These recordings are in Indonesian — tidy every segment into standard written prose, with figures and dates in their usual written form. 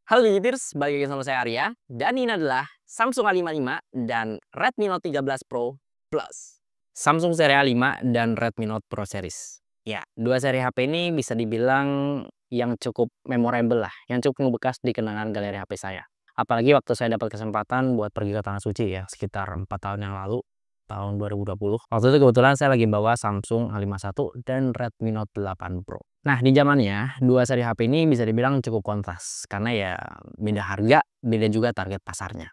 Halo Digiters, balik lagi sama saya Arya, dan ini adalah Samsung A55 dan Redmi Note 13 Pro Plus. Samsung seri A5 dan Redmi Note Pro series. Ya, dua seri HP ini bisa dibilang yang cukup memorable lah, yang cukup ngebekas di kenangan galeri HP saya. Apalagi waktu saya dapat kesempatan buat pergi ke Tanah Suci ya, sekitar 4 tahun yang lalu, tahun 2020. Waktu itu kebetulan saya lagi bawa Samsung A51 dan Redmi Note 8 Pro. Nah, di zamannya, dua seri HP ini bisa dibilang cukup kontras, karena ya beda harga, beda juga target pasarnya.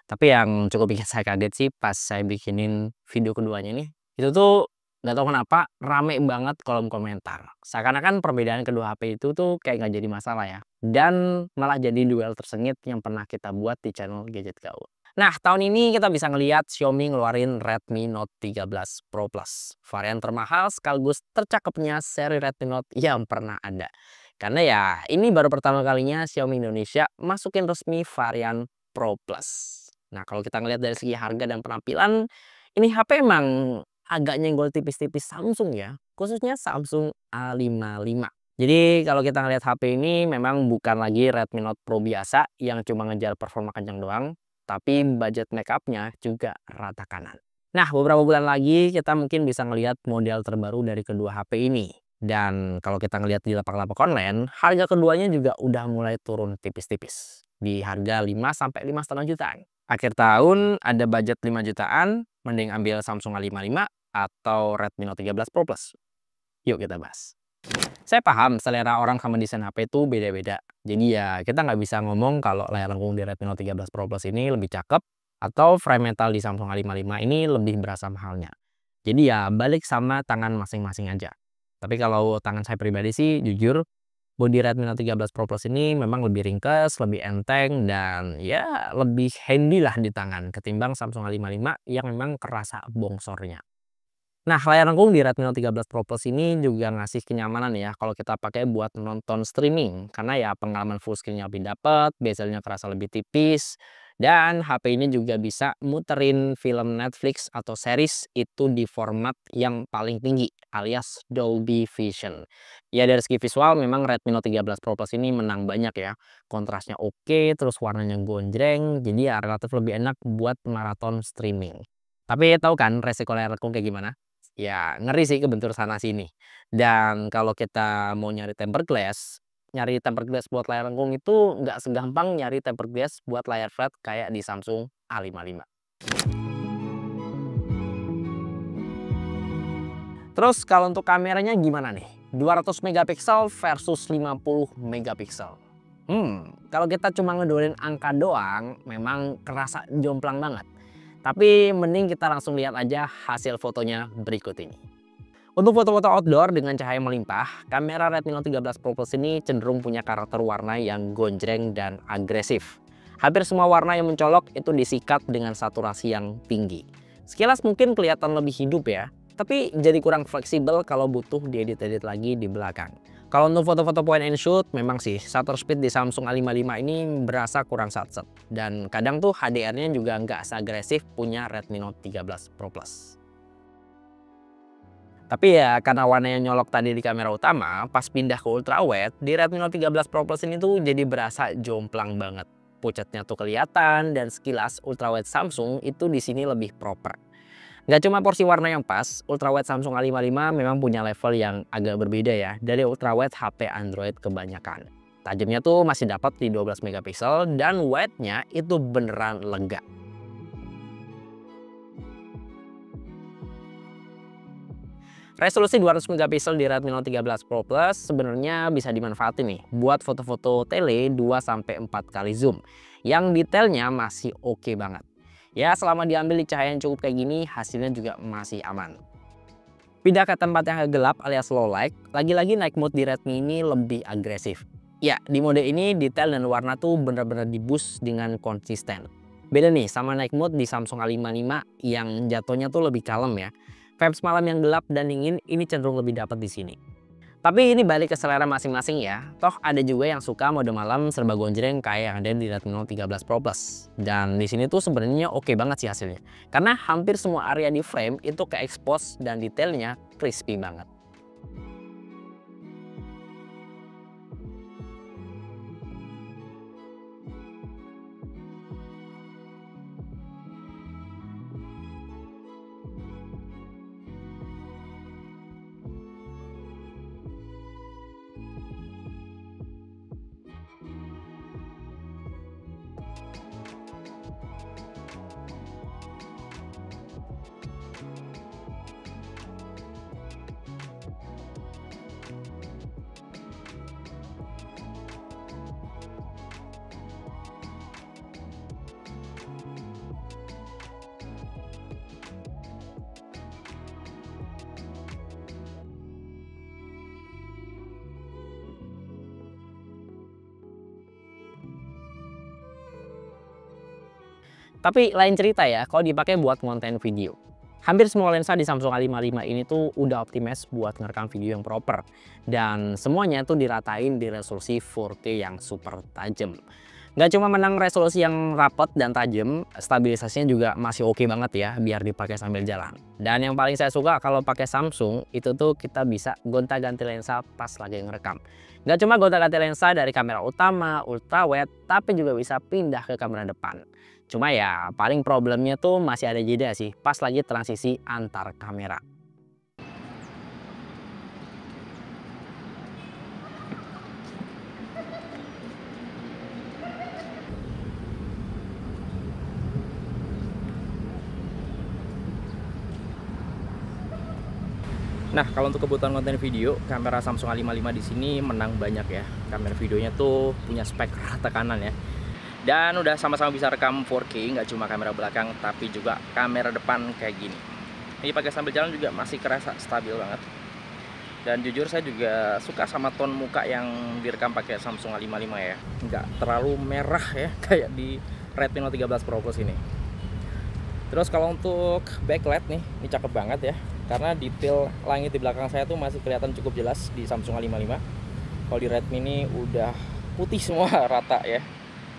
Tapi yang cukup bikin saya kaget sih pas saya bikinin video keduanya nih, itu tuh nggak tahu kenapa rame banget kolom komentar. Seakan-akan perbedaan kedua HP itu tuh kayak nggak jadi masalah ya. Dan malah jadi duel tersengit yang pernah kita buat di channel Gadget Gaul. Nah, tahun ini kita bisa ngelihat Xiaomi ngeluarin Redmi Note 13 Pro Plus. Varian termahal sekaligus tercakepnya seri Redmi Note yang pernah ada. Karena ya ini baru pertama kalinya Xiaomi Indonesia masukin resmi varian Pro Plus. Nah, kalau kita ngelihat dari segi harga dan penampilan, ini HP emang agak nyenggol tipis-tipis Samsung ya, khususnya Samsung A55. Jadi kalau kita ngelihat HP ini memang bukan lagi Redmi Note Pro biasa yang cuma ngejar performa kencang doang, tapi budget makeupnya juga rata kanan. Nah, beberapa bulan lagi kita mungkin bisa ngelihat model terbaru dari kedua HP ini. Dan kalau kita ngelihat di lapak-lapak online, harga keduanya juga udah mulai turun tipis-tipis. Di harga 5 sampai 5,5 jutaan. Akhir tahun ada budget 5 jutaan, mending ambil Samsung A55 atau Redmi Note 13 Pro Plus. Yuk kita bahas. Saya paham selera orang sama desain HP itu beda-beda. Jadi ya kita nggak bisa ngomong kalau layar lengkung di Redmi Note 13 Pro Plus ini lebih cakep atau frame metal di Samsung A55 ini lebih berasa mahalnya. Jadi ya balik sama tangan masing-masing aja. Tapi kalau tangan saya pribadi sih jujur bodi Redmi Note 13 Pro Plus ini memang lebih ringkas, lebih enteng, dan ya lebih handy lah di tangan ketimbang Samsung A55 yang memang kerasa bongsornya. Nah, layar lengkung di Redmi Note 13 Pro Plus ini juga ngasih kenyamanan ya kalau kita pakai buat nonton streaming. Karena ya pengalaman full screen-nya lebih dapet, bezelnya kerasa lebih tipis, dan HP ini juga bisa muterin film Netflix atau series itu di format yang paling tinggi alias Dolby Vision. Ya dari segi visual memang Redmi Note 13 Pro Plus ini menang banyak ya. Kontrasnya oke, terus warnanya gonjreng, jadi ya relatif lebih enak buat maraton streaming. Tapi tahu kan resiko layar lengkung kayak gimana? Ya, ngeri sih kebentur sana sini. Dan kalau kita mau nyari tempered glass buat layar lengkung itu nggak segampang nyari tempered glass buat layar flat kayak di Samsung A55. Terus kalau untuk kameranya gimana nih? 200 megapiksel versus 50 megapiksel. Kalau kita cuma ngedolin angka doang, memang kerasa jomplang banget. Tapi mending kita langsung lihat aja hasil fotonya berikut ini. Untuk foto-foto outdoor dengan cahaya melimpah, kamera Redmi Note 13 Pro Plus ini cenderung punya karakter warna yang gonjreng dan agresif. Hampir semua warna yang mencolok itu disikat dengan saturasi yang tinggi. Sekilas mungkin kelihatan lebih hidup ya, tapi jadi kurang fleksibel kalau butuh diedit-edit lagi di belakang. Kalau untuk foto-foto point and shoot, memang sih shutter speed di Samsung A55 ini berasa kurang satset. Dan kadang tuh HDR-nya juga nggak seagresif punya Redmi Note 13 Pro Plus. Tapi ya karena warnanya nyolok tadi di kamera utama, pas pindah ke ultrawide, di Redmi Note 13 Pro Plus ini tuh jadi berasa jomplang banget. Pucatnya tuh kelihatan dan sekilas ultrawide Samsung itu di sini lebih proper. Nggak cuma porsi warna yang pas, ultrawide Samsung A55 memang punya level yang agak berbeda ya dari ultrawide HP Android kebanyakan. Tajamnya tuh masih dapat di 12 megapiksel dan wide-nya itu beneran lega. Resolusi 200 megapiksel di Redmi Note 13 Pro Plus sebenarnya bisa dimanfaatin nih buat foto-foto tele 2-4 kali zoom yang detailnya masih oke banget. Ya selama diambil di cahaya yang cukup kayak gini hasilnya juga masih aman. Pindah ke tempat yang agak gelap alias low light, lagi-lagi night mode di Redmi ini lebih agresif. Ya di mode ini detail dan warna tuh bener-bener di boost dengan konsisten. Beda nih sama night mode di Samsung A55 yang jatuhnya tuh lebih kalem ya. Vibes malam yang gelap dan dingin ini cenderung lebih dapat di sini. Tapi ini balik ke selera masing-masing ya. Toh ada juga yang suka mode malam serba gonjreng kayak yang ada di Redmi Note 13 Pro Plus. Dan di sini tuh sebenarnya oke banget sih hasilnya. Karena hampir semua area di frame itu ke-expose dan detailnya crispy banget. Tapi lain cerita ya kalau dipakai buat konten video. Hampir semua lensa di Samsung A55 ini tuh udah optimize buat ngerekam video yang proper. Dan semuanya tuh diratain di resolusi 4K yang super tajam. Nggak cuma menang resolusi yang rapat dan tajam, stabilisasinya juga masih oke banget ya biar dipakai sambil jalan. Dan yang paling saya suka kalau pakai Samsung itu tuh kita bisa gonta-ganti lensa pas lagi ngerekam. Nggak cuma gonta-ganti lensa dari kamera utama, ultrawide, tapi juga bisa pindah ke kamera depan. Cuma ya paling problemnya tuh masih ada jeda sih pas lagi transisi antar kamera. Nah, kalau untuk kebutuhan konten video, kamera Samsung A55 di sini menang banyak ya. Kamera videonya tuh punya spek rata kanan ya. Dan udah sama-sama bisa rekam 4K, nggak cuma kamera belakang, tapi juga kamera depan kayak gini. Ini pakai sambil jalan juga masih kerasa stabil banget. Dan jujur saya juga suka sama tone muka yang direkam pakai Samsung A55 ya. Nggak terlalu merah ya, kayak di Redmi Note 13 Pro Plus ini. Terus kalau untuk backlight nih, ini cakep banget ya. Karena detail langit di belakang saya tuh masih kelihatan cukup jelas di Samsung A55. Kalau di Redmi ini udah putih semua rata ya.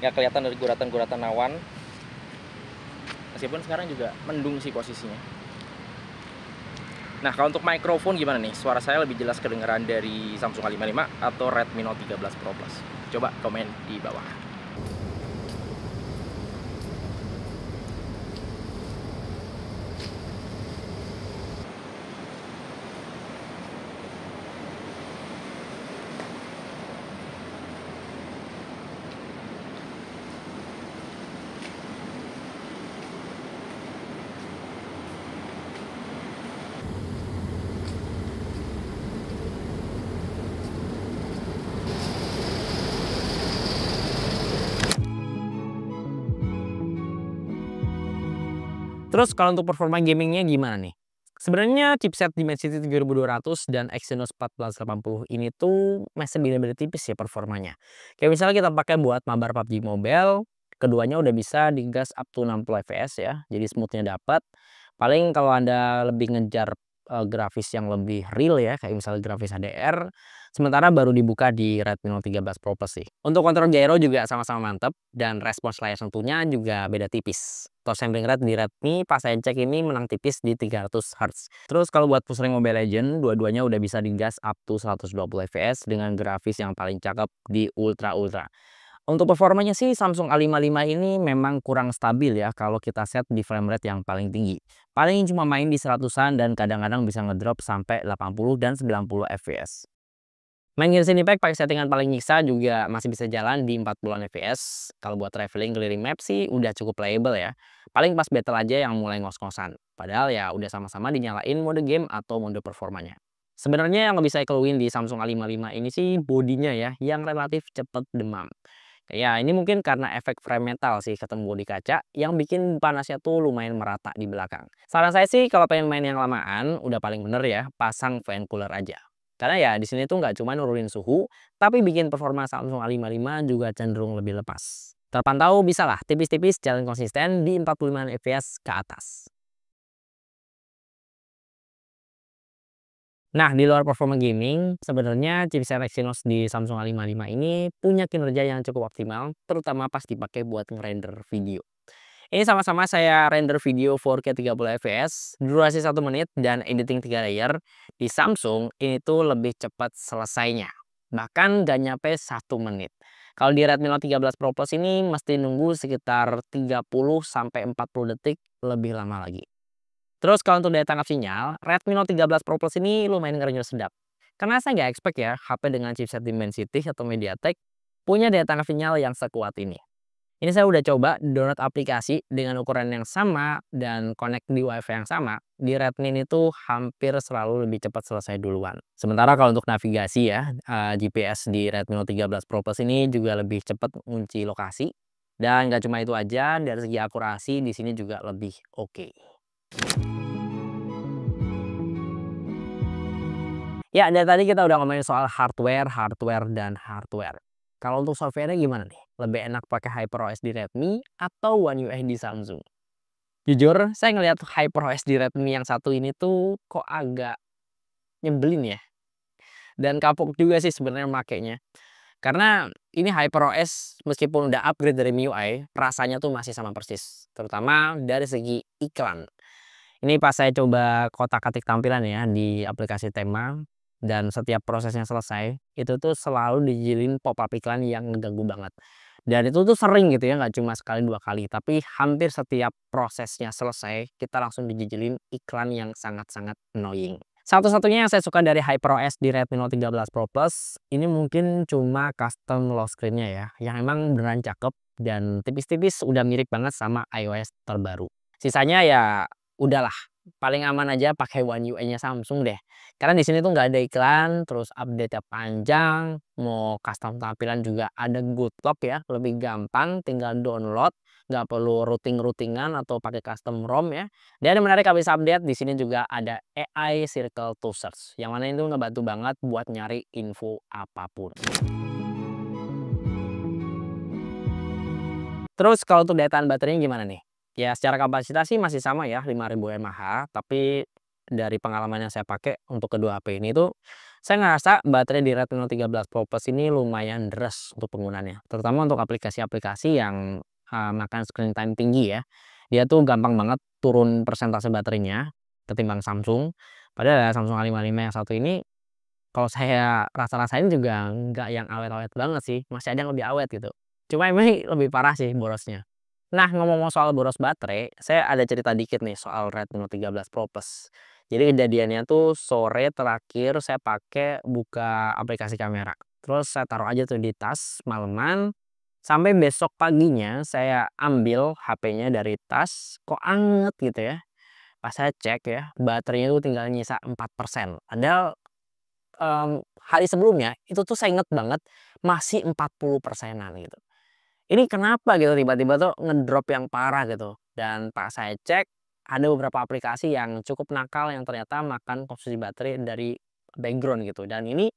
Nggak kelihatan dari guratan-guratan awan. Meskipun sekarang juga mendung sih posisinya. Nah, kalau untuk mikrofon gimana nih? Suara saya lebih jelas kedengeran dari Samsung A55 atau Redmi Note 13 Pro Plus? Coba komen di bawah. Terus kalau untuk performa gamingnya gimana nih? Sebenarnya chipset Dimensity 3200 dan Exynos 1480 ini tuh masih beda-beda tipis ya performanya. Kayak misalnya kita pakai buat mabar PUBG Mobile, keduanya udah bisa digas up to 60 fps ya, jadi smoothnya dapat. Paling kalau Anda lebih ngejar grafis yang lebih real ya, kayak misalnya grafis HDR, sementara baru dibuka di Redmi Note 13 Pro Plus sih. Untuk kontrol gyro juga sama-sama mantep, dan respons layar sentuhnya juga beda tipis. Touch sampling rate di Redmi pas saya cek ini menang tipis di 300 Hz. Terus kalau buat pusing Mobile Legends, dua-duanya udah bisa digas up to 120 fps dengan grafis yang paling cakep di ultra-ultra. Untuk performanya sih Samsung A55 ini memang kurang stabil ya kalau kita set di frame rate yang paling tinggi. Paling cuma main di 100-an dan kadang-kadang bisa ngedrop sampai 80 dan 90 fps. Main Genshin Impact pakai settingan paling nyiksa juga masih bisa jalan di 40-an fps. Kalau buat traveling keliling map sih udah cukup playable ya. Paling pas battle aja yang mulai ngos-ngosan. Padahal ya udah sama-sama dinyalain mode game atau mode performanya. Sebenarnya yang lebih saya keluhin di Samsung A55 ini sih bodinya ya yang relatif cepet demam. Ya ini mungkin karena efek frame metal sih ketemu di kaca yang bikin panasnya tuh lumayan merata di belakang. Saran saya sih kalau pengen main yang lamaan udah paling bener ya pasang fan cooler aja. Karena ya di sini tuh nggak cuma nurunin suhu, tapi bikin performa Samsung A55 juga cenderung lebih lepas. Terpantau bisa lah tipis-tipis jalan konsisten di 45 fps ke atas. Nah, di luar performa gaming, sebenarnya chipset Exynos di Samsung A55 ini punya kinerja yang cukup optimal, terutama pas dipakai buat ngerender video. Ini sama-sama saya render video 4K 30 fps, durasi 1 menit, dan editing 3 layer. Di Samsung, ini tuh lebih cepat selesainya. Bahkan gak nyampe 1 menit. Kalau di Redmi Note 13 Pro Plus ini mesti nunggu sekitar 30-40 detik lebih lama lagi. Terus kalau untuk daya tangkap sinyal, Redmi Note 13 Pro Plus ini lumayan ngerenyuh sedap. Karena saya nggak expect ya, HP dengan chipset Dimensity atau MediaTek punya daya tangkap sinyal yang sekuat ini. Ini saya udah coba download aplikasi dengan ukuran yang sama dan connect di WiFi yang sama. Di Redmi ini tuh hampir selalu lebih cepat selesai duluan. Sementara kalau untuk navigasi ya, GPS di Redmi Note 13 Pro Plus ini juga lebih cepat ngunci lokasi. Dan nggak cuma itu aja, dari segi akurasi di sini juga lebih oke. Ya, dari tadi kita udah ngomongin soal hardware, dan hardware. Kalau untuk software-nya gimana nih? lebih enak pakai HyperOS di Redmi atau One UI di Samsung? Jujur, saya ngelihat HyperOS di Redmi yang satu ini tuh kok agak nyebelin ya. Dan kapok juga sih sebenarnya makainya. Karena ini HyperOS meskipun udah upgrade dari MIUI, rasanya tuh masih sama persis. Terutama dari segi iklan. Ini pas saya coba kotak-katik tampilan ya di aplikasi Tema, dan setiap prosesnya selesai, itu tuh selalu dijilin pop-up iklan yang ngeganggu banget. Dan itu tuh sering gitu ya, nggak cuma sekali dua kali, tapi hampir setiap prosesnya selesai, kita langsung dijilin iklan yang sangat-sangat annoying. Satu-satunya yang saya suka dari HyperOS di Redmi Note 13 Pro Plus, ini mungkin cuma custom lock screen-nya ya, yang emang beneran cakep dan tipis-tipis udah mirip banget sama iOS terbaru. Sisanya ya udahlah, paling aman aja pakai One UI-nya Samsung deh. Karena di sini tuh nggak ada iklan, terus update-nya panjang, mau custom tampilan juga ada good lock ya, lebih gampang, tinggal download, nggak perlu routing-routingan atau pakai custom ROM ya. Dan yang menarik habis update di sini juga ada AI Circle to Search, yang mana itu ngebantu banget buat nyari info apapun. Terus kalau untuk daya tahan baterainya gimana nih? Ya secara kapasitas sih masih sama ya 5000 mAh, tapi dari pengalaman yang saya pakai untuk kedua HP ini tuh saya ngerasa baterai di Redmi Note 13 Pro Plus ini lumayan deras untuk penggunaannya. Terutama untuk aplikasi-aplikasi yang makan screen time tinggi ya. Dia tuh gampang banget turun persentase baterainya ketimbang Samsung. Padahal ya Samsung A55 yang satu ini kalau saya rasa-rasain juga nggak yang awet-awet banget sih, masih ada yang lebih awet gitu. Cuma ini lebih parah sih borosnya. Nah, ngomong-ngomong soal boros baterai, saya ada cerita dikit nih soal Redmi Note 13 Pro Plus. Jadi kejadiannya tuh sore terakhir saya pakai buka aplikasi kamera. Terus saya taruh aja tuh di tas maleman, sampai besok paginya saya ambil HP-nya dari tas, kok anget gitu ya. Pas saya cek ya, baterainya tuh tinggal nyisa 4%. Padahal hari sebelumnya itu tuh saya inget banget masih 40%-an gitu. Ini kenapa gitu tiba-tiba tuh ngedrop yang parah gitu. Dan pas saya cek ada beberapa aplikasi yang cukup nakal yang ternyata makan konsumsi baterai dari background gitu. Dan ini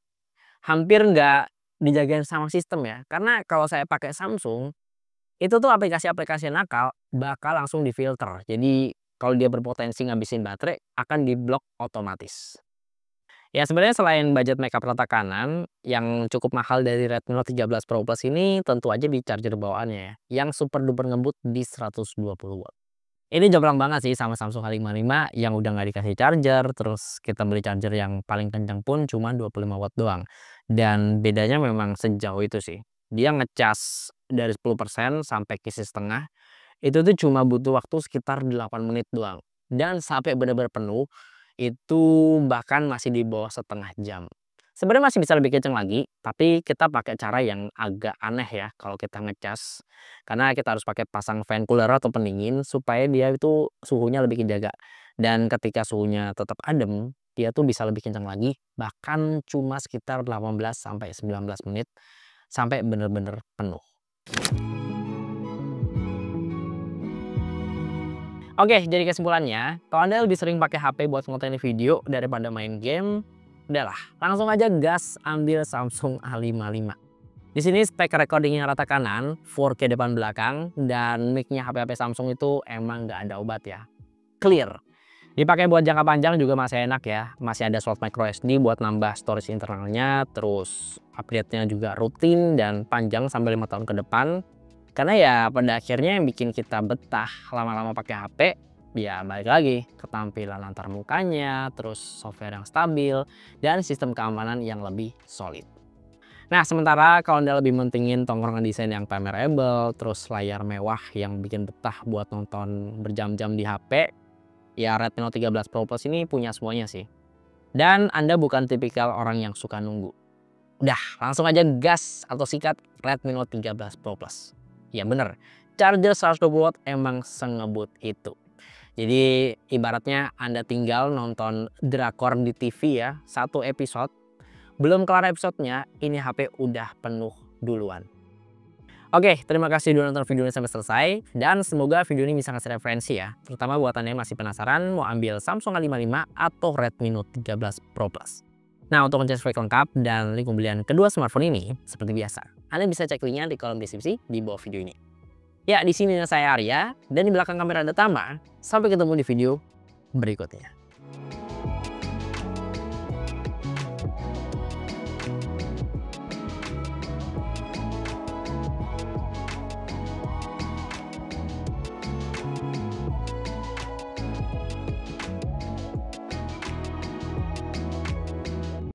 hampir nggak dijagain sama sistem ya. Karena kalau saya pakai Samsung itu tuh aplikasi-aplikasi nakal bakal langsung difilter. Jadi kalau dia berpotensi ngabisin baterai akan diblok otomatis. Ya sebenarnya selain budget makeup rata kanan, yang cukup mahal dari Redmi Note 13 Pro Plus ini tentu aja di charger bawaannya ya, yang super duper ngebut di 120 watt. Ini jomplang banget sih sama Samsung A55 yang udah nggak dikasih charger, terus kita beli charger yang paling kencang pun cuma 25 watt doang. Dan bedanya memang sejauh itu sih. Dia ngecas dari 10% sampai ke setengah, itu tuh cuma butuh waktu sekitar 8 menit doang. Dan sampai benar-benar penuh, itu bahkan masih di bawah setengah jam. Sebenarnya masih bisa lebih kenceng lagi, tapi kita pakai cara yang agak aneh ya kalau kita ngecas. Karena kita harus pakai pasang fan cooler atau pendingin supaya dia itu suhunya lebih kejaga. Dan ketika suhunya tetap adem, dia tuh bisa lebih kencang lagi, bahkan cuma sekitar 18 sampai 19 menit sampai bener-bener penuh. Oke, jadi kesimpulannya, kalau Anda lebih sering pakai HP buat ngonten video daripada main game, udahlah, langsung aja gas ambil Samsung A55. Di sini spek recordingnya rata kanan, 4K depan belakang, dan mic-nya HP-HP Samsung itu emang nggak ada obat ya. Clear. Dipakai buat jangka panjang juga masih enak ya. Masih ada slot micro SD buat nambah storage internalnya, terus upgrade-nya juga rutin dan panjang sampai 5 tahun ke depan. Karena ya pada akhirnya yang bikin kita betah lama-lama pakai HP, ya balik lagi ke tampilan antar mukanya, terus software yang stabil, dan sistem keamanan yang lebih solid. Nah sementara kalau Anda lebih mentingin tongkrongan desain yang pamerable, terus layar mewah yang bikin betah buat nonton berjam-jam di HP, ya Redmi Note 13 Pro Plus ini punya semuanya sih. Dan Anda bukan tipikal orang yang suka nunggu. Udah langsung aja gas atau sikat Redmi Note 13 Pro Plus. Ya bener, charger 120 watt emang sengebut itu. Jadi ibaratnya Anda tinggal nonton drakor di TV ya, satu episode, belum kelar episodenya, ini HP udah penuh duluan. Oke, terima kasih udah nonton video ini sampai selesai, dan semoga video ini bisa ngasih referensi ya, terutama buat Anda yang masih penasaran mau ambil Samsung A55 atau Redmi Note 13 Pro Plus. Nah, untuk ngecek spek lengkap dan link pembelian kedua smartphone ini, seperti biasa, Anda bisa cek linknya di kolom deskripsi di bawah video ini. Ya, di sini saya Arya, dan di belakang kamera ada Tama. Sampai ketemu di video berikutnya.